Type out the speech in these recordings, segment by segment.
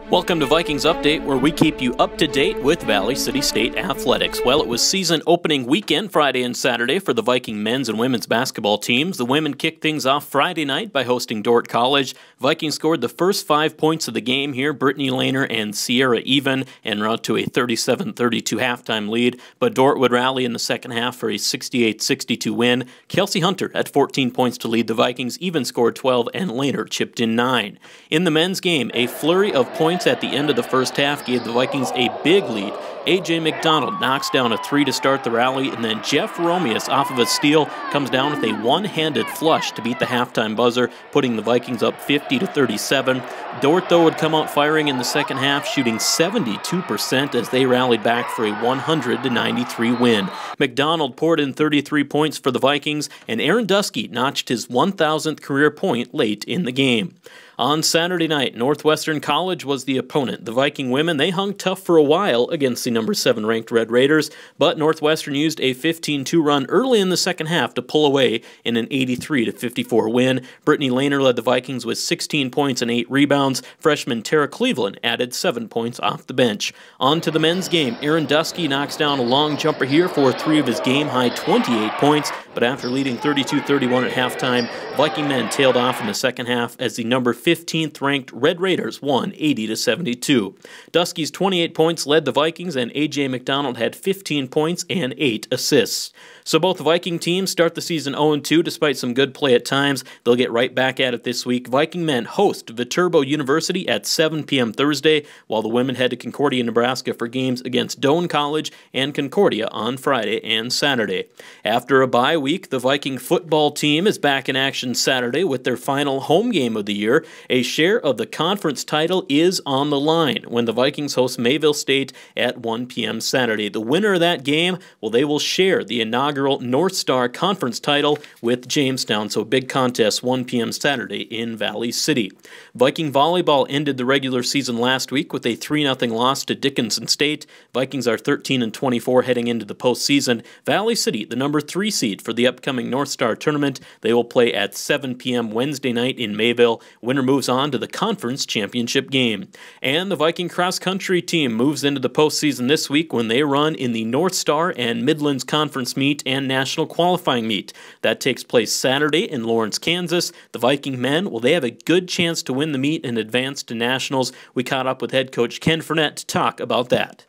Welcome to Vikings Update, where we keep you up to date with Valley City State Athletics. Well, it was season opening weekend, Friday and Saturday, for the Viking men's and women's basketball teams. The women kicked things off Friday night by hosting Dordt College. Vikings scored the first 5 points of the game here. Brittany Lehner and Sierra Even en route to a 37-32 halftime lead, but Dordt would rally in the second half for a 68-62 win. Kelsey Hunter had 14 points to lead the Vikings, Even scored 12, and Lehner chipped in 9. In the men's game, a flurry of points at the end of the first half gave the Vikings a big lead. A.J. McDonald knocks down a 3 to start the rally, and then Jeff Romius, off of a steal, comes down with a one-handed flush to beat the halftime buzzer, putting the Vikings up 50-37. Dordt, though, would come out firing in the second half, shooting 72% as they rallied back for a 100-93 win. McDonald poured in 33 points for the Vikings, and Aaron Dusky notched his 1,000th career point late in the game. On Saturday night, Northwestern College was the opponent. The Viking women, they hung tough for a while against the number 7 ranked Red Raiders, but Northwestern used a 15-2 run early in the second half to pull away in an 83-54 win. Brittany Lehner led the Vikings with 16 points and 8 rebounds. Freshman Tara Cleveland added 7 points off the bench. On to the men's game. Aaron Dusky knocks down a long jumper here for 3 of his game-high 28 points, but after leading 32-31 at halftime, Viking men tailed off in the second half as the number 15th ranked Red Raiders won 80-72. Dusky's 28 points led the Vikings, and A.J. McDonald had 15 points and 8 assists. So both Viking teams start the season 0-2 despite some good play at times. They'll get right back at it this week. Viking men host Viterbo University at 7 p.m. Thursday, while the women head to Concordia, Nebraska for games against Doane College and Concordia on Friday and Saturday. After a bye week, the Viking football team is back in action Saturday with their final home game of the year. A share of the conference title is on the line when the Vikings host Mayville State at 1 p.m. Saturday. The winner of that game, well, they will share the inaugural North Star Conference title with Jamestown. So big contest 1 p.m. Saturday in Valley City. Viking volleyball ended the regular season last week with a 3-0 loss to Dickinson State. Vikings are 13-24 heading into the postseason. Valley City, the number 3 seed for the upcoming North Star tournament. They will play at 7 p.m. Wednesday night in Mayville. Winner moves on to the conference championship game. And the Viking cross-country team moves into the postseason this week when they run in the North Star and Midlands Conference meet and national qualifying meet. That takes place Saturday in Lawrence, Kansas. The Viking men, well, they have a good chance to win the meet and advance to nationals. We caught up with head coach Ken Frenette to talk about that.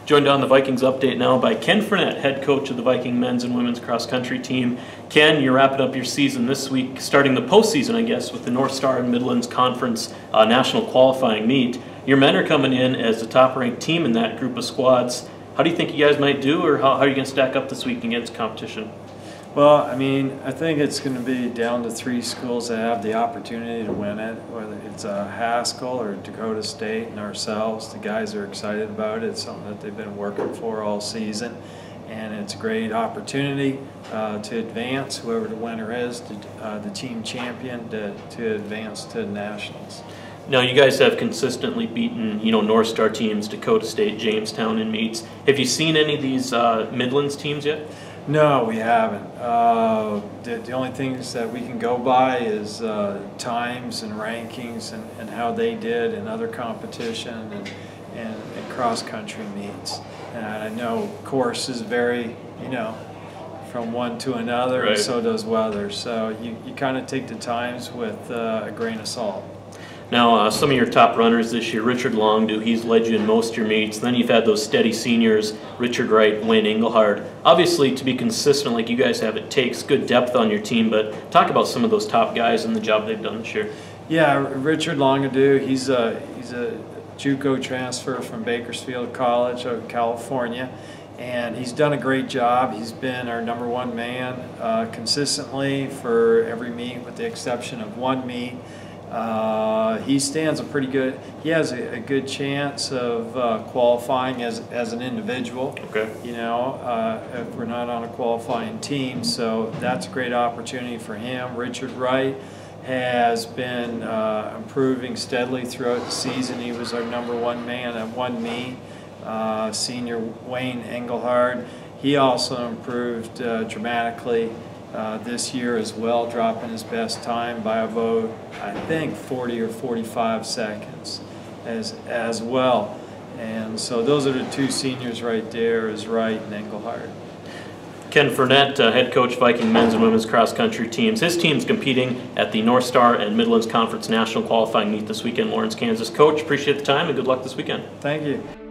Joined on the Vikings Update now by Ken Frenette, head coach of the Viking men's and women's cross-country team. Ken, you're wrapping up your season this week, starting the postseason, I guess, with the North Star and Midlands Conference national qualifying meet. Your men are coming in as the top-ranked team in that group of squads. How do you think you guys might do, or how are you going to stack up this week against competition? Well, I mean, I think it's going to be down to 3 schools that have the opportunity to win it, whether it's Haskell or Dakota State and ourselves. The guys are excited about it. It's something that they've been working for all season, and it's a great opportunity to advance, whoever the winner is, the team champion, to advance to nationals. Now, you guys have consistently beaten, North Star teams, Dakota State, Jamestown in meets. Have you seen any of these Midlands teams yet? No, we haven't. The only things that we can go by is times and rankings and how they did in other competition and cross-country meets. And I know courses vary, from one to another, right. And so does weather. So you kind of take the times with a grain of salt. Now, some of your top runners this year, Richard Longdew, he's led you in most of your meets. Then you've had those steady seniors, Richard Wright, Wayne Engelhard. Obviously, to be consistent like you guys have, it takes good depth on your team, but talk about some of those top guys and the job they've done this year. Yeah, Richard Longdew, he's a JUCO transfer from Bakersfield College of California, and he's done a great job. He's been our #1 man consistently for every meet with the exception of one meet. He stands he has a good chance of qualifying as an individual. Okay. If we're not on a qualifying team, so that's a great opportunity for him. Richard Wright has been improving steadily throughout the season. He was our #1 man at one meet. Senior Wayne Engelhard, he also improved dramatically this year as well, dropping his best time by about, I think, 40 or 45 seconds as well. And so those are the two seniors right there, is Wright and Engelhardt. Ken Frenette, head coach, Viking men's and women's cross country teams. His team's competing at the North Star and Midlands Conference National Qualifying Meet this weekend, Lawrence, Kansas. Coach, appreciate the time and good luck this weekend. Thank you.